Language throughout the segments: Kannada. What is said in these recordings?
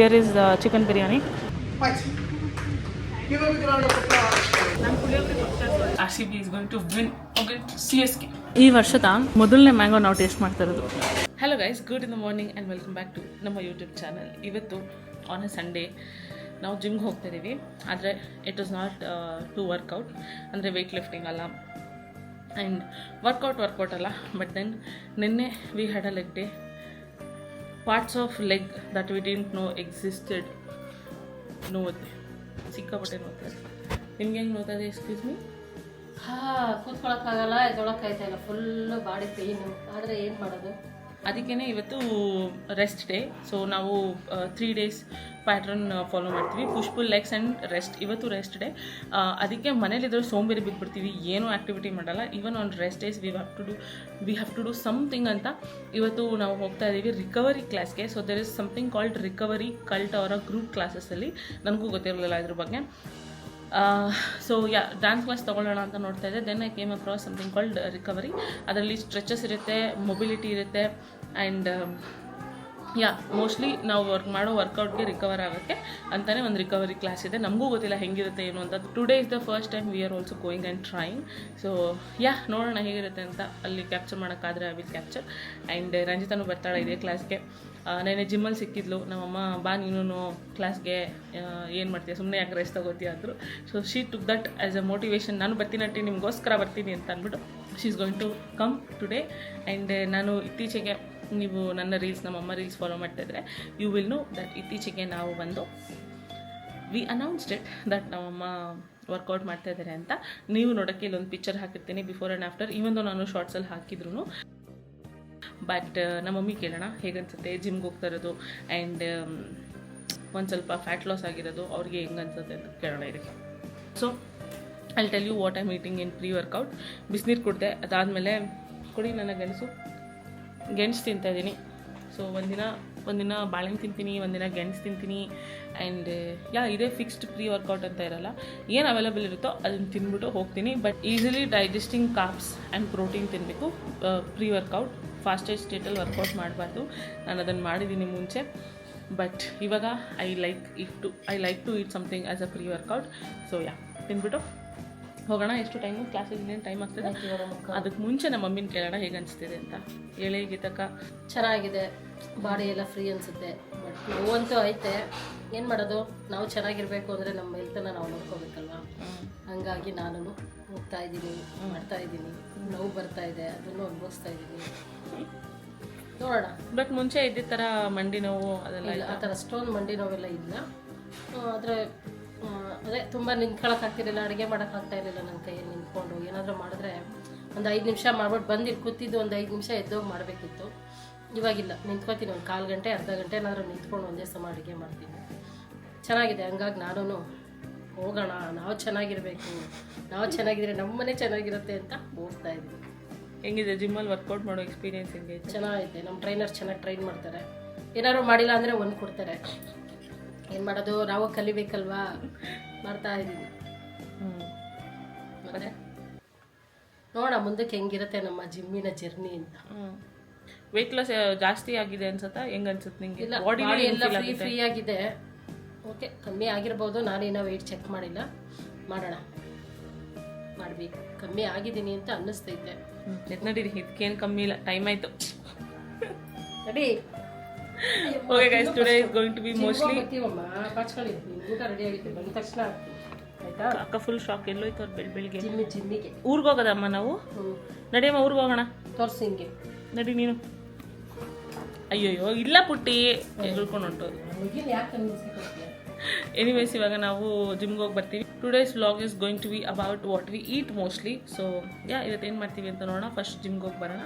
Here is the chicken biryani. RCB is going to win against CSK. ಈ ವರ್ಷದ ಮೊದಲನೇ ಮ್ಯಾಂಗೋ ನಾವು ಟೇಸ್ಟ್ ಮಾಡ್ತಾ ಇರೋದು. Hello guys, good in the morning and welcome back to ನಮ್ಮ ಯೂಟ್ಯೂಬ್ ಚಾನಲ್. ಇವತ್ತು ಆನ್ ಎ ಸಂಡೇ ನಾವು ಜಿಮ್ಗೆ ಹೋಗ್ತಾ ಇದ್ದೀವಿ. ಆದರೆ it was not to workout, ಅಂದರೆ ವೆಯ್ಟ್ ಲಿಫ್ಟಿಂಗ್ ಅಲ್ಲ ಆ್ಯಂಡ್ ವರ್ಕೌಟ್ ಅಲ್ಲ. ಬಟ್ ದೆನ್ ನಿನ್ನೆ we had a leg day. Parts of leg that we didn't know existed ನೋವುತ್ತೆ, ಸಿಕ್ಕಾಪಟ್ಟೆ ನೋಡ್ತಾರೆ. ನಿಮ್ಗೆ ಹೆಂಗೆ ನೋಡ್ತದೆ? Excuse me. ಕೂತ್ಕೊಳ್ಳೋಕ್ಕಾಗಲ್ಲ, ಎದ್ದೊಳಕ್ಕಾಯ್ತಾ ಇಲ್ಲ, ಫುಲ್ಲು ಬಾಡಿ ಪೇಯ್ನು. ಆದರೆ ಏನು ಮಾಡೋದು? ಅದಕ್ಕೇ ಇವತ್ತು ರೆಸ್ಟ್ ಡೇ. ಸೊ ನಾವು 3 days ಪ್ಯಾಟ್ರನ್ ಫಾಲೋ ಮಾಡ್ತೀವಿ, push pull legs and rest. ಇವತ್ತು ರೆಸ್ಟ್ ಡೇ. ಅದಕ್ಕೆ ಮನೇಲಿದ್ರೆ ಸೋಂಬೇರಿ ಬಿದ್ದುಬಿಡ್ತೀವಿ, ಏನೂ ಆ್ಯಕ್ಟಿವಿಟಿ ಮಾಡಲ್ಲ. Even on rest days we have to do something ಅಂತ ಇವತ್ತು ನಾವು ಹೋಗ್ತಾ ಇದ್ದೀವಿ ರಿಕವರಿ ಕ್ಲಾಸ್ಗೆ. So there is something called recovery cult ಅವರ ಗ್ರೂಪ್ ಕ್ಲಾಸಸ್ಸಲ್ಲಿ. ನನಗೂ ಗೊತ್ತಿರಲಿಲ್ಲ ಇದ್ರ ಬಗ್ಗೆ. ಸೊ ಡ್ಯಾನ್ಸ್ ಕ್ಲಾಸ್ ತೊಗೊಳ್ಳೋಣ ಅಂತ ನೋಡ್ತಾ ಇದ್ದೆ. Then I came across something called recovery. ಅದರಲ್ಲಿ ಸ್ಟ್ರೆಚಸ್ ಇರುತ್ತೆ, ಮೊಬಿಲಿಟಿ ಇರುತ್ತೆ ಆ್ಯಂಡ್ ಮೋಸ್ಟ್ಲಿ ನಾವು ಮಾಡೋ ವರ್ಕೌಟ್ಗೆ ರಿಕವರ್ ಆಗೋಕ್ಕೆ ಅಂತಲೇ ಒಂದು ರಿಕವರಿ ಕ್ಲಾಸ್ ಇದೆ. ನಮಗೂ ಗೊತ್ತಿಲ್ಲ ಹೆಂಗಿರುತ್ತೆ ಏನು ಅಂತ. Today is the first time we are also going and trying. So ನೋಡೋಣ ಹೇಗಿರುತ್ತೆ ಅಂತ. ಅಲ್ಲಿ ಕ್ಯಾಪ್ಚರ್ ಮಾಡೋಕ್ಕಾದರೆ ಐ ವಿಲ್ ಕ್ಯಾಪ್ಚರ್. ಆ್ಯಂಡ್ ರಂಜಿತಾನು ಬರ್ತಾಳೆ ಇದೇ ಕ್ಲಾಸ್ಗೆ. ನೆನ್ನೆ ಜಿಮ್ಮಲ್ಲಿ ಸಿಕ್ಕಿದ್ಲು. ನಮ್ಮಮ್ಮ ಬಾ ನೀನು ಕ್ಲಾಸ್ಗೆ, ಏನು ಮಾಡ್ತೀಯ, ಸುಮ್ಮನೆ ಯಾಕೆ ರೆಸ್ಟ್ ತಗೋತೀಯ ಅಂದರು. So she took that as a motivation. ನಾನು ಬರ್ತೀನಂಟಿ, ನಿಮಗೋಸ್ಕರ ಬರ್ತೀನಿ ಅಂತ ಅಂದ್ಬಿಟ್ಟು she is going to come today. And ನಾನು ಇತ್ತೀಚೆಗೆ, ನೀವು ನನ್ನ ರೀಲ್ಸ್, ನಮ್ಮಮ್ಮ ರೀಲ್ಸ್ ಫಾಲೋ ಮಾಡ್ತಾಯಿದ್ರೆ ಯು ವಿಲ್ ನೋ ದಟ್ ಇತ್ತೀಚೆಗೆ ನಾವು ಬಂದು ವಿ ಅನೌನ್ಸ್ಡ್ ಇಟ್ ದಟ್ ನಮ್ಮಮ್ಮ ವರ್ಕೌಟ್ ಮಾಡ್ತಾಯಿದ್ದಾರೆ ಅಂತ. ನೀವು ನೋಡೋಕ್ಕೆ ಇಲ್ಲೊಂದು ಪಿಕ್ಚರ್ ಹಾಕಿರ್ತೀನಿ ಬಿಫೋರ್ ಆ್ಯಂಡ್ ಆಫ್ಟರ್. ಈವೊಂದು ನಾನು ಶಾರ್ಟ್ಸಲ್ಲಿ ಹಾಕಿದ್ರು. ಬಟ್ ನಮ್ಮ ಮಮ್ಮಿ ಕೇಳೋಣ ಹೇಗನ್ಸುತ್ತೆ ಜಿಮ್ಗೆ ಹೋಗ್ತಾ ಇರೋದು ಆ್ಯಂಡ್ ಒಂದು ಸ್ವಲ್ಪ ಫ್ಯಾಟ್ ಲಾಸ್ ಆಗಿರೋದು, ಅವ್ರಿಗೆ ಹೆಂಗೆ ಅನ್ಸುತ್ತೆ ಅಂತ ಕೇಳೋಣ ಇದಕ್ಕೆ. So I tell you what I'm eating in pre workout. ಬಿಸಿನೀರು ಕುಡಿದೆ, ಅದಾದಮೇಲೆ ಕೊಡಿ ನನ್ನ ಗೆಣಸು ತಿಂತಾಯಿದ್ದೀನಿ. ಸೊ ಒಂದಿನ ಬಾಳೆಹಣ್ಣು ತಿಂತೀನಿ, ಒಂದಿನ ಗೆಣಸು ತಿಂತೀನಿ. ಆ್ಯಂಡ್ ಇದೇ ಫಿಕ್ಸ್ಡ್ ಪ್ರೀ ವರ್ಕೌಟ್ ಅಂತ ಇರಲ್ಲ, ಏನು ಅವೈಲೇಬಲ್ ಇರುತ್ತೋ ಅದನ್ನು ತಿಂದ್ಬಿಟ್ಟು ಹೋಗ್ತೀನಿ. But easily digesting carbs and protein ತಿನ್ನಬೇಕು ಪ್ರೀ ವರ್ಕೌಟ್. ಫಾಸ್ಟೆಸ್ಟ್ ಸ್ಟೇಟಲ್ಲಿ ವರ್ಕೌಟ್ ಮಾಡಬಾರ್ದು. ನಾನು ಅದನ್ನು ಮಾಡಿದ್ದೀನಿ ಮುಂಚೆ. ಬಟ್ ಇವಾಗ I like to eat something as a pre workout. So ತಿಂದ್ಬಿಟ್ಟು ಹೋಗೋಣ. ಎಷ್ಟು ಟೈಮು ಕ್ಲಾಸಿಗೆ ಇನ್ನೇನು ಟೈಮ್ ಆಗ್ತದೆ? ಅದಕ್ಕೆ ಮುಂಚೆ ನಮ್ಮ ಮಮ್ಮಿನ ಕೇಳೋಣ ಹೇಗೆ ಅನಿಸ್ತಿದೆ ಅಂತ. ಹೇಳಿ ಗೀತಕ್ಕ. ಚೆನ್ನಾಗಿದೆ, ಬಾಡಿ ಎಲ್ಲ ಫ್ರೀ ಅನಿಸುತ್ತೆ. ಬಟ್ ನೋವಂತೂ ಐತೆ, ಏನು ಮಾಡೋದು? ನಾವು ಚೆನ್ನಾಗಿರಬೇಕು ಅಂದರೆ ನಮ್ಮ ಹೆಲ್ತನ್ನು ನಾವು ನೋಡ್ಕೋಬೇಕಲ್ವ. ಹಾಗಾಗಿ ನಾನು ಹೋಗ್ತಾ ಇದ್ದೀನಿ, ಮಾಡ್ತಾ ಇದ್ದೀನಿ. ನೋವು ಬರ್ತಾ ಇದೆ, ಅದನ್ನು ಅನುಭವಿಸ್ತಾ ಇದ್ದೀನಿ. ನೋಡೋಣ. ಬಟ್ ಮುಂಚೆ ಇದ್ದ ಥರ ಮಂಡಿ ನೋವು ಅದೆಲ್ಲ ಇಲ್ಲ, ಆ ಥರ ಅಷ್ಟೊಂದು ಮಂಡಿ ನೋವೆಲ್ಲ ಇಲ್ಲ. ಆದರೆ ಅದೇ ತುಂಬ ನಿಂತ್ಕೊಳ್ಳೋಕ್ಕಾಗ್ತಿರಲಿಲ್ಲ, ಅಡುಗೆ ಮಾಡೋಕ್ಕಾಗ್ತಾ ಇರಲಿಲ್ಲ ನನ್ನ ಕೈಯಲ್ಲಿ. ನಿಂತ್ಕೊಂಡು ಏನಾದರೂ ಮಾಡಿದ್ರೆ ಒಂದು 5 ನಿಮಿಷ ಮಾಡ್ಬಿಟ್ಟು ಬಂದಿದ್ದು ಕೂತಿದ್ದು ಒಂದು 5 ನಿಮಿಷ ಎದ್ದೋಗಿ ಮಾಡಬೇಕಿತ್ತು. ಇವಾಗಿಲ್ಲ, ನಿಂತ್ಕೊತೀನಿ ಒಂದು 1/4 ಗಂಟೆ ಅರ್ಧ ಗಂಟೆ ಏನಾದರೂ ನಿಂತ್ಕೊಂಡು ಒಂದೇ ಸಮ ಅಡುಗೆ ಮಾಡ್ತೀನಿ. ಚೆನ್ನಾಗಿದೆ. ಹಂಗಾಗಿ ನಾನು ಹೋಗೋಣ, ನಾವು ಚೆನ್ನಾಗಿರಬೇಕು, ನಾವು ಚೆನ್ನಾಗಿದ್ರೆ ನಮ್ಮ ಮನೆ ಚೆನ್ನಾಗಿರುತ್ತೆ ಅಂತ ಹೋಗ್ತಾ ಇದ್ದೀನಿ. ಹೆಂಗಿದೆ ಜಿಮ್ಮಲ್ಲಿ ವರ್ಕೌಟ್ ಮಾಡೋ ಎಕ್ಸ್ಪೀರಿಯನ್ಸ್? ಹೆಂಗೆ? ಚೆನ್ನಾಗಿದೆ. ನಮ್ಮ ಟ್ರೈನರ್ ಚೆನ್ನಾಗಿ ಟ್ರೈನ್ ಮಾಡ್ತಾರೆ. ಏನಾದ್ರು ಮಾಡಿಲ್ಲ ಅಂದರೆ ಒಂದು ಕೊಡ್ತಾರೆ. ಏನು ಮಾಡೋದು, ನಾವು ಕಲಿಬೇಕಲ್ವಾ, ಮಾಡ್ತಾ ಇದ್ದೀನಿ. ಮತ್ತೆ ನೋಡೋಣ ಮುಂದಕ್ಕೆ ಹೆಂಗಿರುತ್ತೆ ನಮ್ಮ ಜಿಮ್ಮಿನ ಜರ್ನಿ ಅಂತ. ವೆಯ್ಟ್ ಲಾಸ್ ಜಾಸ್ತಿ ಆಗಿದೆ ಅನ್ಸುತ್ತಾ? ಹೆಂಗೆ ಅನ್ಸುತ್ತೆ ನಿಮಗೆ? ಇಲ್ಲ, ಬಾಡಿ ಎಲ್ಲ ಫ್ರೀ ಆಗಿದೆ. ಓಕೆ, ಕಮ್ಮಿ ಆಗಿರ್ಬೋದು. ನಾನೇನೋ ವೆಯ್ಟ್ ಚೆಕ್ ಮಾಡಿಲ್ಲ, ಮಾಡೋಣ, ಮಾಡಬೇಕು. ಕಮ್ಮಿ ಆಗಿದ್ದೀನಿ ಅಂತ ಅನ್ನಿಸ್ತೈತೆ. ನಡೀರಿ, ಇದಕ್ಕೇನು ಕಮ್ಮಿ ಇಲ್ಲ, ಟೈಮ್ ಆಯಿತು. ನಡಿ. Okay guys, today is going to be mostly ಊಟ ರೆಡಿ ಆಗಿತ್ತು, ಬಂದ ತಕ್ಷಣ ಆಯ್ತಾ? ಅಕ್ಕ ಫುಲ್ ಶಾಕ್. ಎಲ್ಲೋಯ್ತು ಅವ್ರು ಬೆಳಿಗ್ಗೆ ಜಿಮ್ಮಿಗೆ ಊರಿಗೆ ಹೋಗೋದಮ್ಮ ನಾವು. ನಡಿಯಮ್ಮ ಊರಿಗೆ ಹೋಗೋಣ. ತೋರಿಸಿ ಹಿಂಗೆ. ನಡಿ ನೀನು. ಅಯ್ಯೋಯ್ಯೋ ಇಲ್ಲ ಪುಟ್ಟಿ, ಹೇಳ್ಕೊಂಡು ಹೊಂಟೋದು. ಎನಿವೇಸ್, ಇವಾಗ ನಾವು ಜಿಮ್ಗೆ ಹೋಗಿ ಬರ್ತೀವಿ. Today's vlog is going to be about what we eat mostly. So ಇವತ್ತೇನು ಮಾಡ್ತೀವಿ ಅಂತ ನೋಡೋಣ. ಫಸ್ಟ್ ಜಿಮ್ಗೆ ಹೋಗಿ ಬರೋಣ.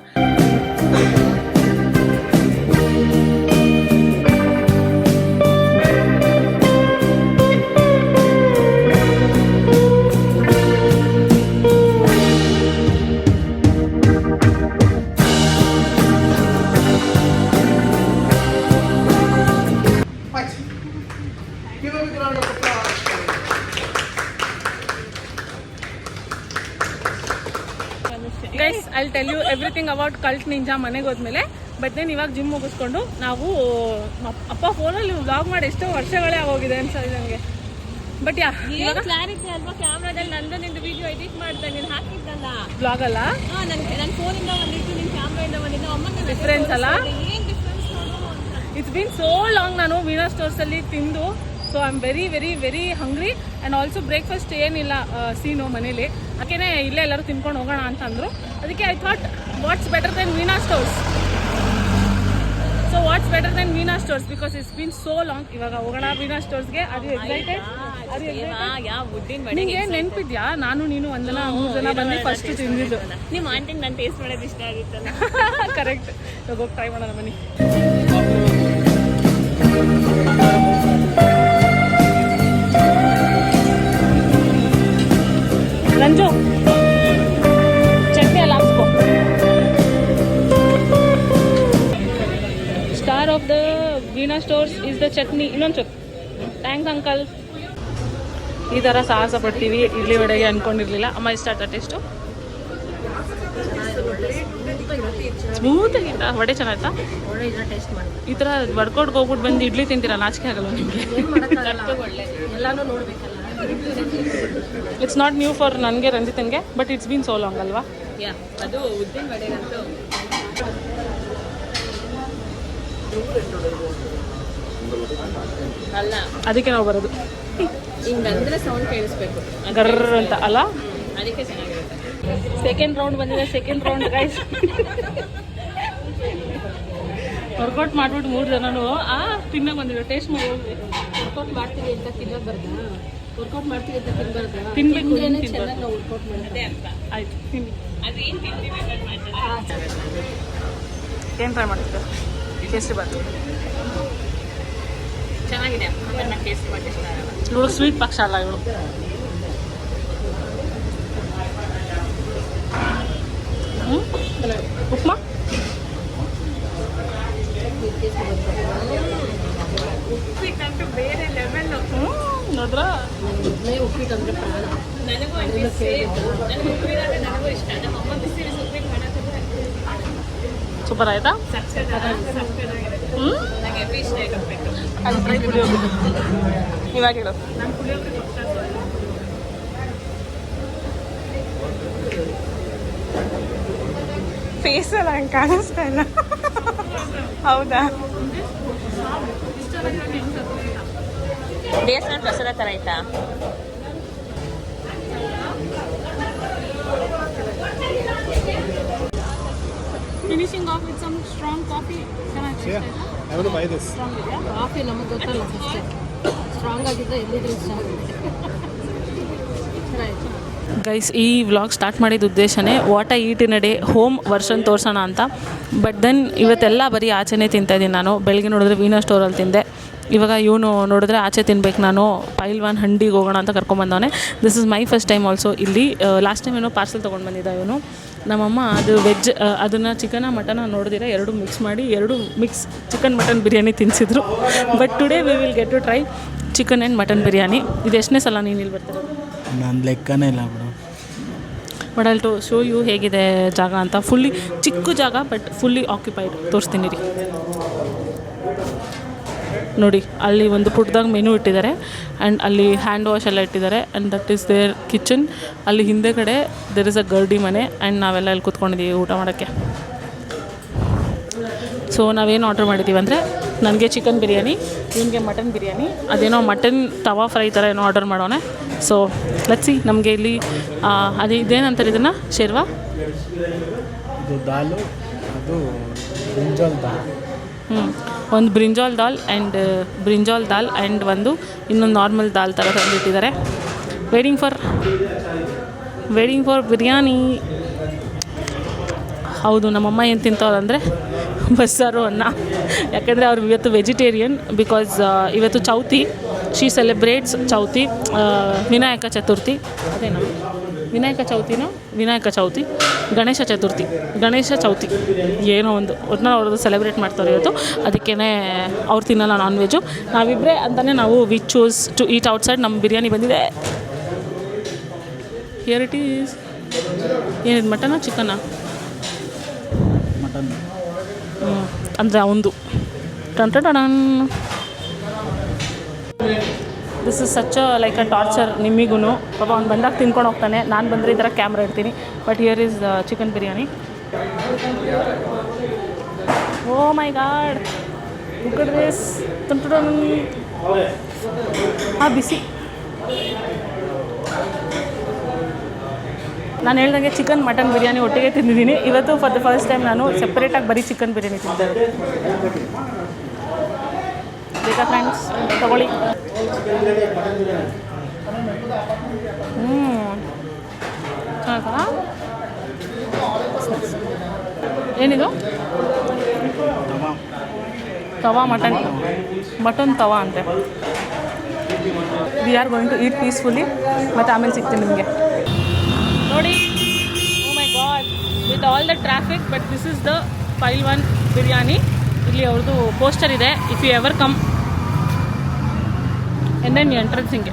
Guys, I tell you everything about cult ninja. ಮನೆಗೆ ಹೋದ್ಮೇಲೆ ಬಟ್ ದೆನ್ ಇವಾಗ ಜಿಮ್ ಮುಗಿಸ್ಕೊಂಡು ನಾವು ಅಪ್ಪ ಫೋನಲ್ಲಿ ವ್ಲಾಗ್ ಮಾಡಿ ಎಷ್ಟೋ ವರ್ಷಗಳೇ ಆಗೋಗಿದೆ ಅನ್ಸೋದು ನನಗೆ. ಬಟ್ ಏನು ಕ್ಲಾರಿಟಿ ಅಲ್ವಾ ಕ್ಯಾಮ್ರಾದಲ್ಲಿ ನಂದು ನಿಂದು ವಿಡಿಯೋ ಎಡಿಟ್ ಮಾಡ್ತಾ ನೀನು ಹಾಕಿದ್ದಲ್ಲ ವ್ಲಾಗ್ ಅಲ್ಲ, ನನ್ನ ಫೋನಿಂದ ಒಂದಿತ್ತು ನಿನ್ನ ಕ್ಯಾಮ್ರಾಯಿಂದ ಒಂದಿತ್ತು ಅಮ್ಮನ ಡಿಫ್ರೆನ್ಸ್ ಅಲ್ಲ. ಏನು ಡಿಫ್ರೆನ್ಸ್ ನೋಡು ಅಂತ. ಇಟ್ಸ್ ಬೀನ್ ಸೋ ಲಾಂಗ್ ನಾನು ವೀಣಾ ಸ್ಟೋರ್ಸಲ್ಲಿ ತಿಂದು. So I am very very very hungry. And also breakfast ಏನಿಲ್ಲ ಸೀನು ಮನೇಲಿ, ಯಾಕೆನೇ ಇಲ್ಲೇ ಎಲ್ಲರೂ ತಿನ್ಕೊಂಡು ಹೋಗೋಣ ಅಂತಂದರು. ಅದಕ್ಕೆ I thought what's better than Veena stores. So what's better than Veena stores because it's been so long. ಇವಾಗ ಹೋಗೋಣ ವೀಣಾ ಸ್ಟೋರ್ಸ್ಗೆ. ಅದು ಎಕ್ಸೈಟೆಡ್. ನಿಂಗೆ ನೆನಪಿದ್ಯಾ ನಾನು ನೀನು ಒಂದನ 3 ಜನ ಬಂದು ಫಸ್ಟ್ ತಿಂದಿದ್ದು. ನಿಮ್ಮ ಆಂಟಿಗೆ ನಾನು ಟೇಸ್ಟ್ ಮಾಡೋದು ಇಷ್ಟ ಆಗಿತ್ತಲ್ಲ. ಕರೆಕ್ಟ್. ಇವಾಗ ಹೋಗಿ ಟ್ರೈ ಮಾಡೋಣ ಬನ್ನಿ. ರಂಜು ಚಟ್ನಿ ಎಲ್ಲ ಹಾಕ್ಸ್ಕೊ. Star of the Veena stores is the chutney. ಇನ್ನೊಂದು ಚೊಕ್. Thanks uncle. ಈ ಥರ ಸಾಹಸ ಪಡ್ತೀವಿ ಇಡ್ಲಿ ವಡೆಗೆ ಅಂದ್ಕೊಂಡಿರಲಿಲ್ಲ. ಅಮ್ಮ ಇಷ್ಟ ಆಯ್ತಾ ಟೇಸ್ಟು? ಸ್ಮೂತಾಗಿತ್ತಾ? ವಡೆ ಚೆನ್ನಾಯ್ತಾ? ಟೇಸ್ಟ್ ಮಾಡಿ ಈ ಥರ ವರ್ಕೌಟ್ಗೆ ಹೋಗ್ಬಿಟ್ಟು ಬಂದು ಇಡ್ಲಿ ತಿಂತೀರಾ, ನಾಚಿಕೆ ಆಗಲ್ಲ ನಿಮಗೆ? ಎಲ್ಲಾನು ನೋಡ್ಬೇಕಲ್ಲ. ಇಟ್ಸ್ ನಾಟ್ ನ್ಯೂ ಫಾರ್ ನನಗೆ ರಂಜಿತನ್ಗೆ, but it's been so long ಅಲ್ವಾ? ಅದು ಉದ್ದಿನ ವಡೆಗಂತೂ ಅಲ್ಲ, ಅದಕ್ಕೆ ನಾವು ಬರೋದು. ಹಿಂಗಂದ್ರೆ ಸೌಂಡ್ ಕೇಳಿಸ್ಬೇಕು ಗರ್ರ ಅಂತ ಅಲ್ಲ, ಅದಕ್ಕೆ ಚೆನ್ನಾಗಿರುತ್ತೆ. ಸೆಕೆಂಡ್ ರೌಂಡ್ ಬಂದಿದೆ. Second round guys. ವರ್ಕೌಟ್ ಮಾಡ್ಬಿಟ್ಟು 3 ಜನನು ತಿನ್ನೋಕೆ ಬಂದಿದೆ. ಟೇಸ್ಟ್ ಮಾಡಿ ಹೋಗಿ. ವರ್ಕೌಟ್ ಮಾಡ್ತೀವಿ ಅಂತ ತಿನ್ನೋದು ಬರ್ದಾ? ವರ್ಕೌಟ್ ಮಾಡ್ತೀವಿ ಅಂತ ತಿನ್ಬಾರ್ದಾ? ತಿನ್ಬೇಕು. ಚೆನ್ನಾಗಿ ನಾವು ವರ್ಕೌಟ್ ಅದೇ ಮಾಡ್ತೀವಿ. ಅಂತ. ಆಯ್ತು ತಿನ್ನಿ. ಅದು ಏನು ತಿಂತೀವಿ ಅಂತ ಮಾಡ್ತಾರೆ. ಏನು ಟ್ರೈ ಮಾಡ್ತೀರಾ? ಕೇಸರಿ ಬಾತ್ ಚೆನ್ನಾಗಿದೆ. ಆಮೇಲೆ ನಾನು ಟೇಸ್ಟ್ ಮಾಡಿ ಇಷ್ಟ ಆಗಲ್ಲ. ಇವಳು ಸ್ವೀಟ್ ಪಕ್ಷ ಅಲ್ಲ ಇವಳು. ಉಪ್ಮಾ ಉಪ್ಪಿಟ್ಟಂತೂ ಬೇರೆ ಲೆವೆಲ್ಲು. ನೋಡ್ರ ಉಪ್ಪಿಟ್ಟು ಅಂದರೆ ಪ್ರಾಣ. ನನಗೂ ನನಗೆ ಉಪ್ಪಿಟ್ಟು ನನಗೂ ಇಷ್ಟ. ನಮ್ಮ ಅಮ್ಮ ಬಿಸಿ ಬಿಸಿ ಉಪ್ಪಿಟ್ಟು ಮಾಡೋಕ್ಕಿದ್ರೆ ಸೂಪರ್ ಆಯ್ತಾ? ನನಗೆ ಎಬ್ಬಿ ಇಷ್ಟ ಆಯ್ತು ಉಪ್ಪಿಟ್ಟು. ಅದು ಫ್ರೈ ಪುಳಿಯೋಗರೆ. ಇವಾಗ ಹೇಳು. ನಾನು ಪುಳಿಯೋಗರೆ ಫೇಸಲ್ಲ ಹಂಗೆ ಕಾಣಿಸ್ತಾ ಇಲ್ಲ. ಹೌದಾ? ದೇವಸ್ಥಾನ ಪ್ರಸಾದ ಥರ ಆಯ್ತಾ? Finishing off with some strong coffee. I want to buy this. Coffee ನಮಗೆ ಗೊತ್ತಲ್ಲ ಅಷ್ಟೇ. ಸ್ಟ್ರಾಂಗ್ ಆಗಿದ್ದರೆ ಎಲ್ಲಿದ್ರು ಇಷ್ಟ ಆಗುತ್ತೆ. ಚೆನ್ನಾಗಿತ್ತು. ಗೈಸ್, ಈ ವ್ಲಾಗ್ ಸ್ಟಾರ್ಟ್ ಮಾಡಿದ ಉದ್ದೇಶನೇ what I eat in a day home version ತೋರಿಸೋಣ ಅಂತ. ಬಟ್ ದೆನ್ ಇವತ್ತೆಲ್ಲ ಬರೀ ಆಚೆನೇ ತಿಂತಾಯಿದ್ದೀನಿ ನಾನು. ಬೆಳಗ್ಗೆ ನೋಡಿದ್ರೆ ವೀಣಾ ಸ್ಟೋರಲ್ಲಿ ತಿಂದೆ. ಇವಾಗ ಇವನು ನೋಡಿದ್ರೆ ಆಚೆ ತಿನ್ಬೇಕು ನಾನು. ಪೈಲ್ವಾನ್ ಹಂಡಿಗೆ ಹೋಗೋಣ ಅಂತ ಕರ್ಕೊಂಬಂದವನೆ. This is my first time also ಇಲ್ಲಿ. ಲಾಸ್ಟ್ ಟೈಮ್ ಏನೋ ಪಾರ್ಸಲ್ ತೊಗೊಂಡು ಬಂದಿದ್ದ ಇವನು. ನಮ್ಮಮ್ಮ ಅದು ವೆಜ್ ಅದನ್ನು ಚಿಕನ ಮಟನ ನೋಡಿದಿರ ಎರಡು ಮಿಕ್ಸ್ ಮಾಡಿ ಮಿಕ್ಸ್ ಚಿಕನ್ ಮಟನ್ ಬಿರಿಯಾನಿ ತಿನ್ನಿಸಿದ್ರು. But today we will get to try chicken and mutton biryani. ಇದು ಎಷ್ಟನೇ ಸಲ ನೀನು ಇಲ್ಲಿ ಬರ್ತಾರೆ? ನಾನು ಲೆಕ್ಕನೇ ಇಲ್ಲ ಬಿಡು. ಬಟ್ ಅಲ್ಲಿ ಶೋ ಯು ಹೇಗಿದೆ ಜಾಗ ಅಂತ. ಫುಲ್ಲಿ ಚಿಕ್ಕ ಜಾಗ ಬಟ್ ಫುಲ್ಲಿ ಆಕ್ಯುಪೈಡ್. ತೋರಿಸ್ತೀನಿ ರೀ. ನೋಡಿ, ಅಲ್ಲಿ ಒಂದು ಪುಟ್ಟದಾಗ ಮೆನು ಇಟ್ಟಿದ್ದಾರೆ ಆ್ಯಂಡ್ ಅಲ್ಲಿ ಹ್ಯಾಂಡ್ ವಾಶ್ ಎಲ್ಲ ಇಟ್ಟಿದ್ದಾರೆ and that is their kitchen. ಅಲ್ಲಿ ಹಿಂದೆ ಕಡೆ ದೇರ್ ಇಸ್ ಅ ಗರ್ಡಿ ಮನೆ ಆ್ಯಂಡ್ ನಾವೆಲ್ಲ ಇಲ್ಲಿ ಕೂತ್ಕೊಂಡಿದ್ದೀವಿ ಊಟ ಮಾಡೋಕ್ಕೆ. ಸೊ ನಾವೇನು ಆರ್ಡ್ರ್ ಮಾಡಿದ್ದೀವಿ ಅಂದರೆ, ನನಗೆ ಚಿಕನ್ ಬಿರಿಯಾನಿ, ನಿಮಗೆ ಮಟನ್ ಬಿರಿಯಾನಿ, ಅದೇನೋ ಮಟನ್ ತವಾ ಫ್ರೈ ಥರ ಏನೋ ಆರ್ಡರ್ ಮಾಡೋಣ. ಸೊ ಲಚ್ಚಿ ನಮಗೆ ಇಲ್ಲಿ ಇದೇನಂತಾರೆ ಇದನ್ನು? ಶೇರ್ವಾ, ಇದು ದಾಲು, ಅದು ಬ್ರಿಂಜಾಲ್ ದಾಲ್. ಒಂದು ಬ್ರಿಂಜಾಲ್ ದಾಲ್ ಆ್ಯಂಡ್ ಒಂದು ಇನ್ನೊಂದು ನಾರ್ಮಲ್ ದಾಲ್ ಥರ ತಂದಿಟ್ಟಿದ್ದಾರೆ. Waiting for biryani. ಹೌದು, ನಮ್ಮಮ್ಮ ಏನು ತಿಂತವ್ರಂದರೆ ಬಸ್ಸಾರು ಅನ್ನ. ಯಾಕೆಂದರೆ ಅವ್ರು ಇವತ್ತು ವೆಜಿಟೇರಿಯನ್. ಬಿಕಾಸ್ ಇವತ್ತು ಚೌತಿ. She celebrates Chauthi, Vinayaka Chaturthi. ಅದೇನಾ ವಿನಾಯಕ ಚೌತಿ, ಗಣೇಶ ಚೌತಿ ಏನೋ ಒಂದು ಒಟ್ಟಿನಲ್ಲಿ ಅವ್ರದ್ದು ಸೆಲೆಬ್ರೇಟ್ ಮಾಡ್ತಾರೆ ಇವತ್ತು. ಅದಕ್ಕೇ ಅವ್ರು ತಿನ್ನಲ್ಲ ನಾನ್ ವೆಜ್ಜು. ನಾವಿಬ್ಬರೇ ಅಂತಲೇ we choose to eat outside. ನಮ್ಮ ಬಿರಿಯಾನಿ ಬಂದಿದೆ. Here it is. ಏನಿದು ಮಟನಾ ಚಿಕನಾ? ಮಟನ್. ಅಂದರೆ ಅವನದು ton. This is such like a torture ನಿಮಗೂ. ಪಾಪ ಅವ್ನು ಬಂದಾಗ ತಿನ್ಕೊಂಡು ಹೋಗ್ತಾನೆ. ನಾನು ಬಂದರೆ ಈ ಥರ ಕ್ಯಾಮ್ರಾ ಇಡ್ತೀನಿ. But here is chicken biryani. Oh my god, look at this. ಬಿಸಿ. ನಾನು ಹೇಳ್ದಂಗೆ ಚಿಕನ್ ಮಟನ್ ಬಿರಿಯಾನಿ ಒಟ್ಟಿಗೆ ತಿಂದಿದ್ದೀನಿ. ಇವತ್ತು ಫಾರ್ ದ ಫಸ್ಟ್ ಟೈಮ್ ನಾನು ಸೆಪ್ರೇಟಾಗಿ ಬರೀ ಚಿಕನ್ ಬಿರಿಯಾನಿ ತಿಂದೆ. ಬೇಕಾ ಫ್ರೆಂಡ್ಸ್, ತಗೊಳ್ಳಿ. ಚೆನ್ನಾಗಾ? ಏನಿದು? ತವಾ ಮಟನ್ ತವಾ ಅಂತೆ. We are going to eat peacefully. ಮತ್ತು ಆಮೇಲೆ ಸಿಗ್ತೀನಿ ನಿಮಗೆ. ನೋಡಿ, oh my god, with all the traffic, but this is the file 1 biryani. ಇಲ್ಲಿ ಅವ್ರದ್ದು ಪೋಸ್ಟರ್ ಇದೆ, if you ever come and then entrance ಹಿಂಗೆ.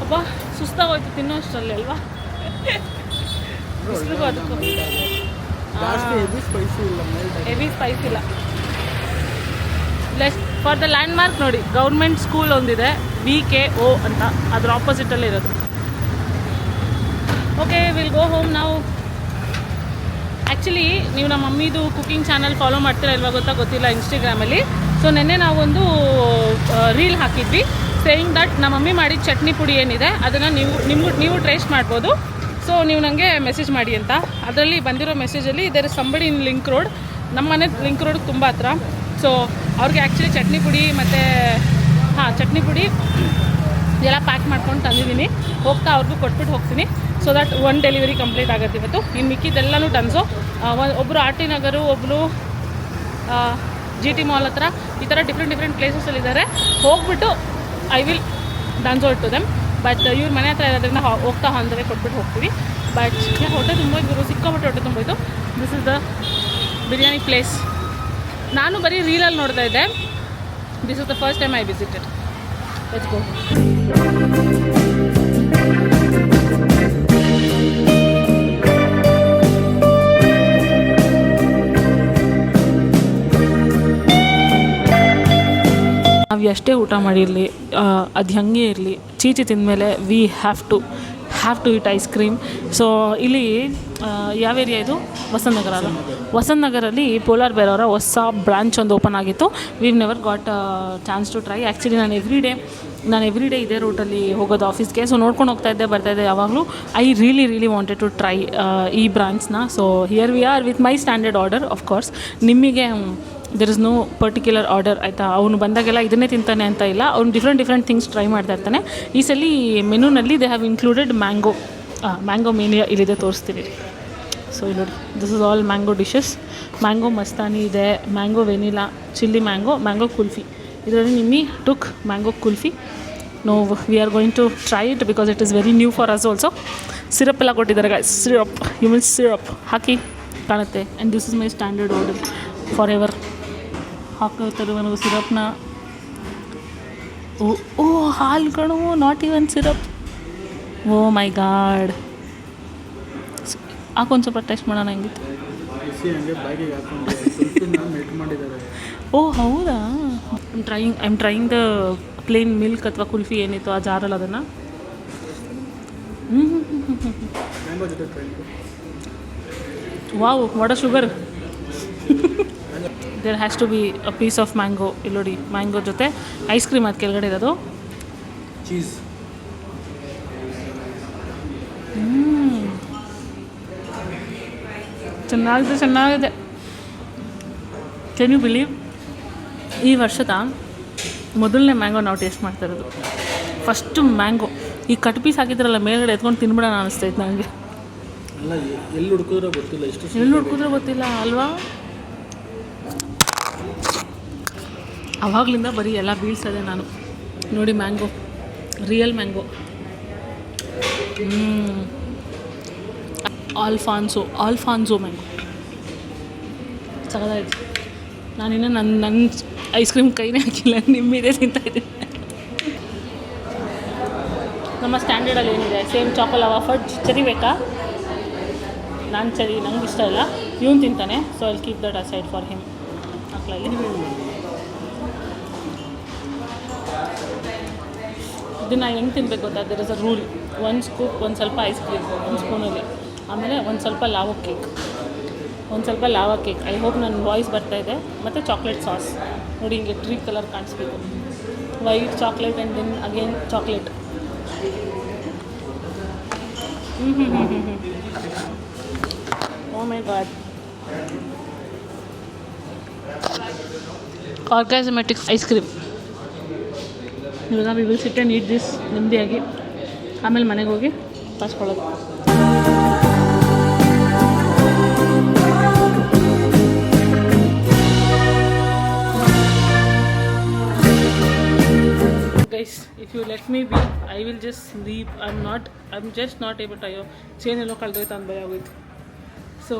ಅಪ್ಪ ಸುಸ್ತಾಗೋಯ್ತು ತಿನ್ನೋ ಅಷ್ಟರಲ್ಲಿ ಅಲ್ವಾ? ಬಿಸಿಲಿಗೂ ಅದಕ್ಕೂ ಹೆವಿ ಸ್ಪೈಸ್ ಇಲ್ಲ. ಫಾರ್ ದ ಲ್ಯಾಂಡ್ ಮಾರ್ಕ್ ನೋಡಿ, ಗೌರ್ಮೆಂಟ್ ಸ್ಕೂಲ್ ಒಂದಿದೆ, VKO ಅಂತ, ಅದ್ರ ಆಪೋಸಿಟಲ್ಲಿ ಇರೋದು. ಓಕೆ, ವಿಲ್ ಗೋ ಹೋಮ್ ನಾವು. ಆ್ಯಕ್ಚುಲಿ ನೀವು ನಮ್ಮ ಮಮ್ಮಿದು ಕುಕಿಂಗ್ ಚಾನಲ್ ಫಾಲೋ ಮಾಡ್ತೀರಾ ಇಲ್ವಾ ಗೊತ್ತಿಲ್ಲ, ಇನ್ಸ್ಟಾಗ್ರಾಮಲ್ಲಿ. ಸೊ ನೆನ್ನೆ ನಾವೊಂದು ರೀಲ್ ಹಾಕಿದ್ವಿ ಸೇಯಿಂಗ್ ದಟ್ ನಮ್ಮ ಮಮ್ಮಿ ಮಾಡಿದ ಚಟ್ನಿ ಪುಡಿ ಏನಿದೆ ಅದನ್ನು ನೀವು ಟ್ರೇಸ್ಟ್ ಮಾಡ್ಬೋದು. ಸೊ ನೀವು ನನಗೆ ಮೆಸೇಜ್ ಮಾಡಿ ಅಂತ. ಅದರಲ್ಲಿ ಬಂದಿರೋ ಮೆಸೇಜಲ್ಲಿ there is somebody in link road. ನಮ್ಮ ಮನೆ ಲಿಂಕ್ ರೋಡ್ ತುಂಬ ಹತ್ರ. ಸೊ ಅವ್ರಿಗೆ ಆ್ಯಕ್ಚುಲಿ ಚಟ್ನಿ ಪುಡಿ ಮತ್ತು ಚಟ್ನಿ ಪುಡಿ ಎಲ್ಲ ಪ್ಯಾಕ್ ಮಾಡ್ಕೊಂಡು ತಂದಿದ್ದೀನಿ. ಹೋಗ್ತಾ ಅವ್ರಿಗೂ ಕೊಟ್ಬಿಟ್ಟು ಹೋಗ್ತೀನಿ. ಸೊ ದಟ್ 1 ಡೆಲಿವರಿ ಕಂಪ್ಲೀಟ್ ಆಗುತ್ತೆ ಇವತ್ತು. ಇನ್ನು ಮಿಕ್ಕಿದ್ದೆಲ್ಲನೂ ಡನ್ಸೋ. ಒಬ್ಬರು RT ನಗರು, ಒಬ್ಬರು GT ಮಾಲ್ ಹತ್ರ, ಈ ಥರ ಡಿಫ್ರೆಂಟ್ ಪ್ಲೇಸಸಲ್ಲಿದ್ದಾರೆ. ಹೋಗ್ಬಿಟ್ಟು I will Dunzo it to them. But ಇವ್ರ ಮನೆ ಹತ್ರ ಇರೋದ್ರಿಂದ ಹೋಗ್ತಾ ಅಂದರೆ ಕೊಟ್ಬಿಟ್ಟು ಹೋಗ್ತೀವಿ. ಬಟ್ ಹೊಟ್ಟೆ ತುಂಬೋಯ್ತು, ಸಿಕ್ಕಾಬಿಟ್ಟು ಹೊಟ್ಟೆ ತುಂಬೋಯ್ತು. This is the biryani place. ನಾನು ಬರೀ ರೀಲಲ್ಲಿ ನೋಡ್ತಾ ಇದ್ದೆ. This is the first time I visited. Let's go. ನಾವು ಎಷ್ಟೇ ಊಟ ಮಾಡಿರಲಿ, ಅದು ಹಾಗೆ ಇರಲಿ, ಚೀಚಿ ತಿಂದಮೇಲೆ we have to eat ice cream. So ಇಲ್ಲಿ ಯಾವ ಏರಿಯಾ ಇದು? ವಸಂತ ನಗರ ಅಲ್ಲ? ವಸಂತ ನಗರಲ್ಲಿ ಪೋಲಾರ್ ಬೇರ್ ಅವರ ಹೊಸ ಬ್ರಾಂಚ್ ಒಂದು ಓಪನ್ ಆಗಿತ್ತು. We've never got chance to try. Actually ನಾನು ಎವ್ರಿ ಡೇ ಇದೇ ರೂಟಲ್ಲಿ ಹೋಗೋದು ಆಫೀಸ್ಗೆ. ಸೊ ನೋಡ್ಕೊಂಡು ಬರ್ತಾಯಿದ್ದೆ ಯಾವಾಗಲೂ. I really wanted to try ಈ ಬ್ರಾಂಚ್ನ. So here we are with my standard order. Of course ನಿಮಗೆ there is no particular order, ಆಯಿತಾ? ಅವನು ಬಂದಾಗೆಲ್ಲ ಇದನ್ನೇ ತಿಂತಾನೆ ಅಂತ ಇಲ್ಲ. ಅವ್ನು ಡಿಫ್ರೆಂಟ್ ಥಿಂಗ್ಸ್ ಟ್ರೈ ಮಾಡ್ತಾ ಇರ್ತಾನೆ. ಈ ಸಲ ಮೆನುನಲ್ಲಿ they have included mango mania ಇಲ್ಲಿದೆ, ತೋರಿಸ್ತೀನಿ. ಸೊ ಇಲ್ಲಿ ನೋಡಿ, this is all mango dishes. Mango mastani ಇದೆ, mango vanilla, chilli mango kulfi. ಇದರಲ್ಲಿ Nimmi took mango kulfi. No, we are going to try it because it is very new for us also. Syrup ಎಲ್ಲ ಕೊಟ್ಟಿದ್ದಾರೆ ಗೈಸ್. ಸಿರಪ್ ಹಾಕಿ ಕಾಣುತ್ತೆ. And this is my standard order for ever. ಹಾಕೋತಾರೆ ನನಗೆ ಸಿರಪ್ನ. ಓ ಹಾಲು ಕಣು, not even syrup. Oh my god. ಹಾಕೊಂದು ಸ್ವಲ್ಪ ಟೆಸ್ಟ್ ಮಾಡೋಣ ಹೆಂಗಿತ್ತು. ಓ ಹೌದಾ? I am trying the plain milk ಅಥವಾ ಕುಲ್ಫಿ ಏನಿತ್ತು ಆ ಜಾರಲ್ಲಿ ಅದನ್ನು. Wow, what a sugar. There has to be a piece of mango. ಇಲ್ಲಿ ನೋಡಿ, ಮ್ಯಾಂಗೋ ಜೊತೆ ಐಸ್ ಕ್ರೀಮ್ ಅದು ಕೆಳಗಡೆ ಇರೋದು. ಚೀಸ್. ಚೆನ್ನಾಗಿದೆ. Can you believe? ಈ ವರ್ಷದ ಮೊದಲನೇ ಮ್ಯಾಂಗೋ ನಾವು ಟೇಸ್ಟ್ ಮಾಡ್ತಾ ಇರೋದು. First mango. ಈ ಕಟ್ ಪೀಸ್ ಹಾಕಿದ್ರಲ್ಲ ಮೇಲ್ಗಡೆ ಎತ್ಕೊಂಡು ತಿನ್ಬಿಡೋಣ ಅನಿಸ್ತೈತೆ ನನಗೆ. ಎಲ್ಲಿ ಹುಡ್ಕಿದ್ರೂ ಗೊತ್ತಿಲ್ಲ ಅಲ್ವಾ? ಆವಾಗಲಿಂದ ಬರೀ ಎಲ್ಲ ಬೀಳ್ಸದೆ ನಾನು. ನೋಡಿ mango, real mango. Alphonso mango ಸಗದಾಯ್ತು. ನಾನಿನ್ನು ನನ್ನ ಐಸ್ ಕ್ರೀಮ್ ಕೈನೇ ಹಾಕಿಲ್ಲ, ನಿಮ್ಮಿದೆ ತಿಂತಾಯಿದ್ದೀನಿ. ನಮ್ಮ ಸ್ಟ್ಯಾಂಡರ್ಡಲ್ಲಿ ಏನಿದೆ ಸೇಮ್ ಚಾಕೊಲಾವಾ ಫಡ್ಜ್ ಚರಿ ಬೇಕಾ? ನಾನು ಚರಿ ನಂಗೆ ಇಷ್ಟ ಇಲ್ಲ, ಇವನು ತಿಂತಾನೆ. So I'll keep that aside for him. ಮಕ್ಕಳಲ್ಲಿ ಇದನ್ನು ಹೆಂಗೆ ತಿನ್ಬೇಕು ಗೊತ್ತಾ? There is a rule. 1 scoop, ಒಂದು ಸ್ವಲ್ಪ ಐಸ್ ಕ್ರೀಮ್ 1 ಸ್ಪೂನಲ್ಲಿ, ಆಮೇಲೆ ಒಂದು ಸ್ವಲ್ಪ ಲಾವಾ ಕೇಕ್. ಐ ಹೋಪ್ ನನ್ನ ವಾಯ್ಸ್ ಬರ್ತಾಯಿದೆ. ಮತ್ತು ಚಾಕ್ಲೇಟ್ ಸಾಸ್ ನೋಡಿ, ಹಿಂಗೆ ಟ್ರೀ ಕಲರ್ ಕಾಣಿಸ್ಬೇಕು. White chocolate and then again chocolate. Oh my god, orgasmic ice cream. ಇವಾಗ we will sit and eat this ನೆಮ್ಮದಿಯಾಗಿ. ಆಮೇಲೆ ಮನೆಗೆ ಹೋಗಿ ಪಾಸ್ಕೊಳ್ಳೋದು. Guys, if you let me be, I will just sleep. I'm just not able to. Chain ಎಲ್ಲೋ ಕಳೆದೋಯ್ತು ಅಂತ ಭಯ ಆಗೋಯ್ತು. ಸೊ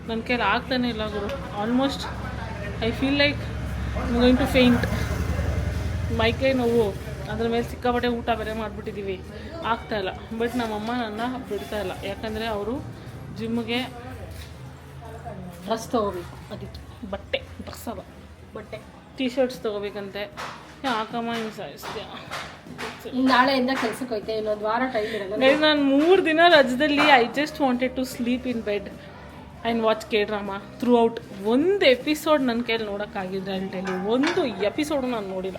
ನನ್ನ ಕೈಲಿ ಆಗ್ತಾನೆ ಇಲ್ಲ ಗುರು. Almost I feel like I going to faint. ಮೈಕೈ ನೋವು, ಅದ್ರ ಮೇಲೆ ಸಿಕ್ಕಾಪಟ್ಟೆ ಊಟ ಬೇರೆ ಮಾಡಿಬಿಟ್ಟಿದ್ದೀವಿ, ಆಗ್ತಾಯಿಲ್ಲ. ಬಟ್ ನಮ್ಮಮ್ಮ ನನ್ನ ಬಿಡ್ತಾಯಿಲ್ಲ, ಯಾಕಂದರೆ ಅವರು ಜಿಮ್ಗೆ ಡ್ರೆಸ್ ತೊಗೋಬೇಕು, ಅದಕ್ಕೆ ಬಟ್ಟೆ ಟೀ ಶರ್ಟ್ಸ್ ತೊಗೋಬೇಕಂತೆ. ಯಾಕಮ್ಮ ಹಿಂಗೆ ಸಾಯಿಸ್ತೀಯ? ನಾಳೆಯಿಂದ ಕೆಲ್ಸಕ್ಕೆ ಹೋಯ್ತೆ, ಇನ್ನೊಂದು ವಾರ ಟೈಮ್ ಇರಲ್ಲ. ನಾನು 3 ದಿನ ರಜದಲ್ಲಿ I just wanted to sleep in bed and watch K drama throughout. ಒಂದು ಎಪಿಸೋಡ್ ನನ್ನ ಕೈಯಲ್ಲಿ ನೋಡೋಕ್ಕಾಗಿದ್ರೆ ಅಂತೇಳಿ ಒಂದು ಎಪಿಸೋಡು ನಾನು ನೋಡಿಲ್ಲ.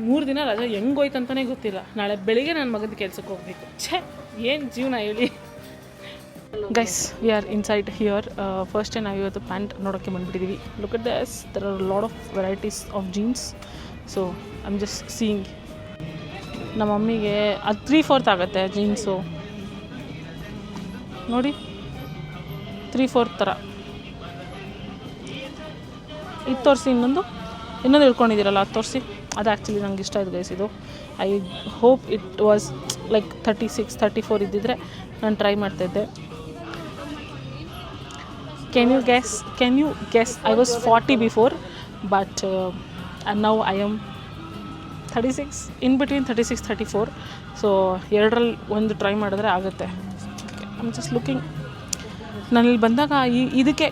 3 ದಿನ ರಜೆ ಹೆಂಗೋಯ್ತು ಅಂತಲೇ ಗೊತ್ತಿಲ್ಲ. ನಾಳೆ ಬೆಳಿಗ್ಗೆ ನನ್ನ ಮಗದ ಕೆಲ್ಸಕ್ಕೆ ಹೋಗಬೇಕು. ಏನು ಜೀವನ ಹೇಳಿ. Guys, we are inside here. First ನಾವು ಇವತ್ತು ಪ್ಯಾಂಟ್ ನೋಡೋಕ್ಕೆ ಬಂದುಬಿಟ್ಟಿದ್ದೀವಿ. Look at this, there are lot of varieties of jeans. So I am just seeing. ನಮ್ಮ ಮಮ್ಮಿಗೆ ಅದು 3/4 ಆಗುತ್ತೆ ಜೀನ್ಸು ನೋಡಿ, 3/4 ಥರ. ಇದು ತೋರಿಸಿ, ಇನ್ನೊಂದು ಇಟ್ಕೊಂಡಿದ್ದೀರಲ್ಲ ಅದು ತೋರಿಸಿ. ಅದು ಆ್ಯಕ್ಚುಲಿ ನಂಗೆ ಇಷ್ಟ ಆಯ್ತು ಗೈಸ್. ಇದು I hope it was like 36, 34 ಇದ್ದಿದ್ರೆ ನಾನು ಟ್ರೈ ಮಾಡ್ತಾಯಿದ್ದೆ. Can you guess? I was 40 before, but now I am 36, in between 36, 34. So ಎರಡರಲ್ಲಿ ಒಂದು ಟ್ರೈ ಮಾಡಿದ್ರೆ ಆಗುತ್ತೆ. I am just looking. ನಾನಿಲ್ಲಿ ಬಂದಾಗ ಇದಕ್ಕೆ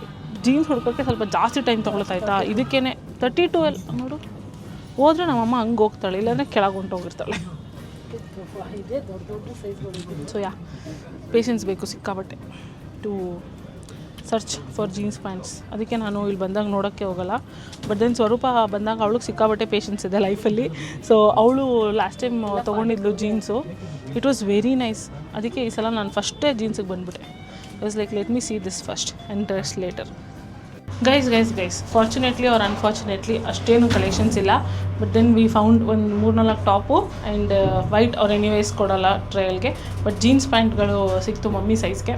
ಜೀನ್ಸ್ ಹುಡ್ಕೋಕ್ಕೆ ಸ್ವಲ್ಪ ಜಾಸ್ತಿ ಟೈಮ್ ತೊಗೊಳ್ತಾಯ್ತಾ. ಇದಕ್ಕೇ 32 ನೋಡು ಹೋದರೆ ನಮ್ಮಮ್ಮ ಹಂಗೆ ಹೋಗ್ತಾಳೆ, ಇಲ್ಲಾಂದರೆ ಕೆಳಗೆ ಹೊಂಟೋಗಿರ್ತಾಳೆ. ಇದೆ ದೊಡ್ಡ ದೊಡ್ಡ ಸೈಜ್ಗಳು. ಸೊ ಪೇಷನ್ಸ್ ಬೇಕು ಸಿಕ್ಕಾಬಟ್ಟೆ to search for jeans pants. ಅದಕ್ಕೆ ನಾನು ಇಲ್ಲಿ ಬಂದಾಗ ನೋಡೋಕ್ಕೆ ಹೋಗಲ್ಲ. ಬಟ್ ದೆನ್ ಸ್ವರೂಪ ಬಂದಾಗ ಅವಳಿಗೆ ಸಿಕ್ಕಾಬಟ್ಟೆ ಪೇಷನ್ಸ್ ಇದೆ ಲೈಫಲ್ಲಿ. ಸೊ ಅವಳು ಲಾಸ್ಟ್ ಟೈಮ್ ತೊಗೊಂಡಿದ್ಲು jeans, it was very nice. ಅದಕ್ಕೆ ಈ ಸಲ ನಾನು ಫಸ್ಟೇ ಜೀನ್ಸಿಗೆ ಬಂದುಬಿಟ್ಟೆ. It was like let me see this first and dress later. Guys fortunately or unfortunately ಅಷ್ಟೇನು ಕಲೆಕ್ಷನ್ಸ್ ಇಲ್ಲ. ಬಟ್ ದೆನ್ ವಿ ಫೌಂಡ್ ಒಂದು 3-4 ಟಾಪು ಆ್ಯಂಡ್ ವೈಟ್ ಅವ್ರು ಎನಿವೇಸ್ ಕೊಡೋಲ್ಲ ಟ್ರಯಲ್ಗೆ. ಬಟ್ ಜೀನ್ಸ್ ಪ್ಯಾಂಟ್ಗಳು ಸಿಕ್ತು ಮಮ್ಮಿ ಸೈಜ್ಗೆ.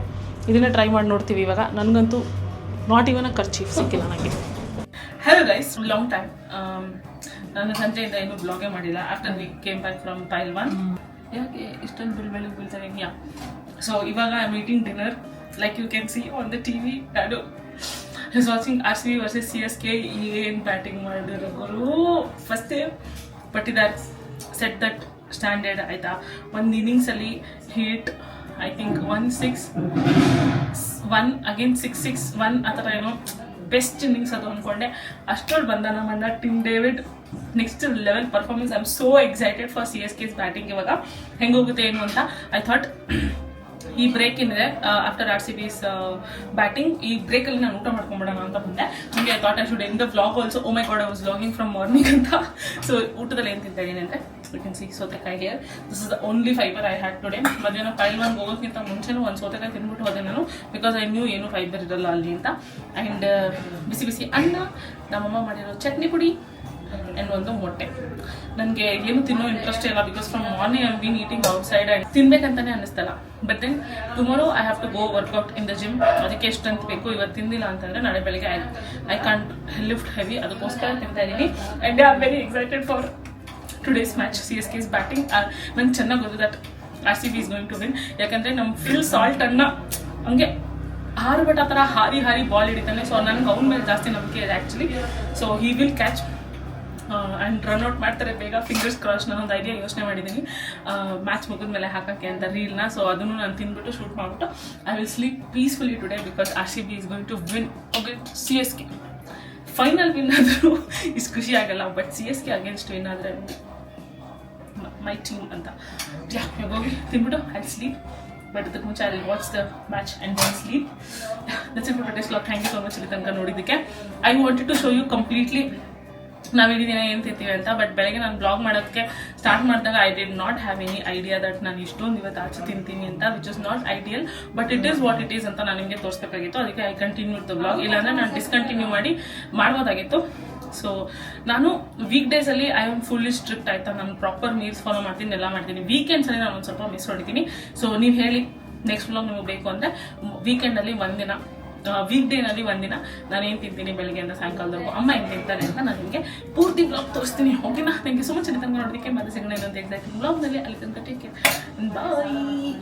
ಇದನ್ನೇ ಟ್ರೈ ಮಾಡಿ ನೋಡ್ತೀವಿ ಇವಾಗ. ನನಗಂತೂ ನಾಟ್ ಇವನ್ ಅ ಕರ್ಚೀಫ್ ಸಿಕ್ಕಿಲ್ಲ ನನಗೆ. Hello guys, long time. ನಾನು ಸಂಜೆಯಿಂದ ಏನೂ ಬ್ಲಾಗೇ ಮಾಡಿಲ್ಲ after we came back from ಪೈಲ್ 1. ಯಾಕೆ ಇಷ್ಟೊಂದು ಬೆಳಗ್ಗೆ ಬೀಳ್ತಾರೆ ಯಾ? ಸೊ ಇವಾಗ I am eating dinner. Like you can see on the TV. ನಾನು is watching RCB versus CSK. ಏನು ಬ್ಯಾಟಿಂಗ್ ಮಾಡಿದ್ರು ಗುರು ಫಸ್ಟ್. ಬಟ್ ಇದಾಟ್ ಸೆಟ್ ದಟ್ ಸ್ಟ್ಯಾಂಡರ್ಡ್ ಆಯಿತಾ. ಒಂದು ಇನ್ನಿಂಗ್ಸಲ್ಲಿ ಹಿಟ್ ಐ ಥಿಂಕ್ 1-6-1 ಅಗೇನ್ 6-6-1 ಆ ಥರ ಏನೋ ಬೆಸ್ಟ್ ಇನ್ನಿಂಗ್ಸ್ ಅದು ಅಂದ್ಕೊಂಡೆ. ಅಷ್ಟರಲ್ಲಿ ಬಂದ ನಮ್ಮನ್ನ Tim David next level performance. I am so excited for CSK's batting. ಇವಾಗ ಹೆಂಗೋಗುತ್ತೆ ಏನು ಅಂತ ಐ ಥಾಟ್. ಈ ಬ್ರೇಕ್ ಏನಿದೆ ಆಫ್ಟರ್ RCB's ಬ್ಯಾಟಿಂಗ್, ಈ ಬ್ರೇಕಲ್ಲಿ ನಾನು ಊಟ ಮಾಡ್ಕೊಂಬಿಡೋಣ ಅಂತ ಬಂದೆ. ಹಂಗೆ I thought I should end the vlog also. Oh my god, I was vlogging from morning ಅಂತ. ಸೊ ಊಟದಲ್ಲಿ ಏನು ತಿಂತಾ ಇದ್ದೀನಿ ಅಂದರೆ ಯು ಕ್ಯಾನ್ ಸಿ ಸೌತೆಕಾಯಿ here. This is the only fibre I had today. ಮಧ್ಯಾಹ್ನ ಪೈಲ್ 1 ಹೋಗೋಕ್ಕಿಂತ ಮುಂಚೆನೂ ಒಂದು ಸೌತೆಕಾಯಿ ತಿಂದ್ಬಿಟ್ಟು ಹೋದೆ ನಾನು, ಬಿಕಾಸ್ ಐ ನ್ಯೂ ಏನು ಫೈಬರ್ ಇರಲ್ಲ ಅಲ್ಲಿ ಅಂತ. ಆ್ಯಂಡ್ ಬಿಸಿ ಬಿಸಿ ಅನ್ನ, ನಮ್ಮಮ್ಮ ಮಾಡಿರೋ ಚಟ್ನಿ ಪುಡಿ ಆ್ಯಂಡ್ ಒಂದು ಮೊಟ್ಟೆ. ನನಗೆ ಏನು ತಿನ್ನೋ ಇಂಟ್ರೆಸ್ಟ್ ಇಲ್ಲ, because from morning I been eating outside and ತಿನ್ಬೇಕಂತಾನೆ ಅನ್ನಿಸ್ತಲ್ಲ. But then tomorrow I have to go workout in the gym. ಅದಕ್ಕೆ ಎಷ್ಟಂತ ಬೇಕು. ಇವತ್ತು ತಿಂದಿಲ್ಲ ಅಂತಂದರೆ ನಾಳೆ ಬೆಳಗ್ಗೆ ಐ ಕಾಂಟ್ ಲಿಫ್ಟ್ ಹೆವಿ. ಅದಕ್ಕೋಸ್ಕರ ತಿಂತಾ ಇದ್ದೀನಿ. And I am very excited for today's match. CSK's batting ನಂಗೆ ಚೆನ್ನಾಗಿ ಗೊತ್ತು that RCB is going to win. ಯಾಕಂದರೆ ನಮ್ಮ ಫಿಲ್ ಸಾಲ್ಟ್ ಅನ್ನ ಹಂಗೆ ಹಾರುಬಟ್ಟ ಥರ ಹಾರಿ ಬಾಲ್ ಹಿಡಿತಾನೆ. ಸೊ ನನಗೆ ಅವ್ನ ಮೇಲೆ ಜಾಸ್ತಿ ನಂಬಿಕೆ ಇದೆ actually. So he will catch and run out ಮಾಡ್ತಾರೆ ಬೇಗ, ಫಿಂಗರ್ಸ್ ಕ್ರಾಸ್. ನಾನೊಂದು ಐಡಿಯಾ ಯೋಚನೆ ಮಾಡಿದ್ದೀನಿ ಮ್ಯಾಚ್ ಮುಗಿದ್ಮೇಲೆ ಹಾಕೋಕ್ಕೆ ಅಂತ ರೀಲ್ನ. ಸೊ ಅದನ್ನು ನಾನು ತಿಂದ್ಬಿಟ್ಟು ಶೂಟ್ ಮಾಡಿಬಿಟ್ಟು I will sleep peacefully today because RCB is going to win CSK. Final win ಆದರೂ ಇಷ್ಟು ಖುಷಿ ಆಗಲ್ಲ, ಬಟ್ CSK ಅಗೇನ್ಸ್ಟ್ ವಿನ್ ಆದರೆ ಮೈ ಟೀಮ್ ಅಂತ. ಹೋಗಿ ತಿಂದ್ಬಿಟ್ಟು ಐ ಸ್ಲೀಪ್. ಬಟ್ ಅದಕ್ಕೆ ಮುಂಚೆ I watch the match and then sleep. That's it for today's vlog. Thank you so much ಇಲ್ಲಿ ತನಕ ನೋಡಿದ್ದಕ್ಕೆ. I wanted to show you completely ನಾವು ಇಡೀ ದಿನ ಏನು ತಿಂತೀವಿ ಅಂತ. ಬಟ್ ಬೆಳಗ್ಗೆ ನಾನು ಬ್ಲಾಗ್ ಮಾಡೋದಕ್ಕೆ ಸ್ಟಾರ್ಟ್ ಮಾಡಿದಾಗ I did not have any idea that ನಾನು ಇಷ್ಟೊಂದು ಇವತ್ತು ಆಚೆ ತಿಂತೀನಿ ಅಂತ, which is not ideal, but it is what it is ಅಂತ ನಾನು ನಿಮಗೆ ತೋರಿಸ್ಬೇಕಾಗಿತ್ತು. ಅದಕ್ಕೆ ಐ ಕಂಟಿನ್ಯೂ ದ ಬ್ಲಾಗ್, ಇಲ್ಲಾಂದರೆ ನಾನು ಡಿಸ್ಕಂಟಿನ್ಯೂ ಮಾಡ್ಬೋದಾಗಿತ್ತು. ಸೊ ನಾನು ವೀಕ್ ಡೇಸಲ್ಲಿ ಐ ಆಮ್ ಫುಲ್ಲಿ ಸ್ಟ್ರಿಕ್ಟ್ ಆಯಿತಾ, ನಾನು ಪ್ರಾಪರ್ ಮೀಲ್ಸ್ ಫಾಲೋ ಮಾಡ್ತೀನಿ, ಎಲ್ಲ ಮಾಡ್ತೀನಿ. ವೀಕೆಂಡ್ಸಲ್ಲಿ ನಾನು ಒಂದು ಸ್ವಲ್ಪ ಮಿಸ್ ಹೊಡಿತೀನಿ. ಸೊ ನೀವು ಹೇಳಿ ನೆಕ್ಸ್ಟ್ ಬ್ಲಾಗ್ ನಿಮಗೆ ಬೇಕು ಅಂದರೆ ವೀಕೆಂಡಲ್ಲಿ ಒಂದಿನ, ವೀಕ್ ಡೇನಲ್ಲಿ ಒಂದಿನ ನಾನು ಏನು ತಿಂತೀನಿ ಬೆಳಗ್ಗೆಯಿಂದ ಸಾಯಂಕಾಲದವರೆಗೂ, ಅಮ್ಮ ಏನು ತಿಂತಾರೆ ಅಂತ ನಾನು ನಿಮಗೆ ಪೂರ್ತಿ ಬ್ಲಾಗ್ ತೋರಿಸ್ತೀನಿ. ಓಕೆನಾ? ಥ್ಯಾಂಕ್ ಯು ಸೊ ಮಚ್ ಇಲ್ಲಿ ತನಕ ನೋಡೋದಕ್ಕೆ. ಮತ್ತೆ ಸಿಗೋಣ ಇನ್ನೊಂದು ಎಕ್ಸಾಕ್ಟ್ ಬ್ಲಾಗ್ನಲ್ಲಿ. ಅಲ್ಲಿ ತನಕ ಟೇಕ್ ಕೇರ್, ಬಾಯ್.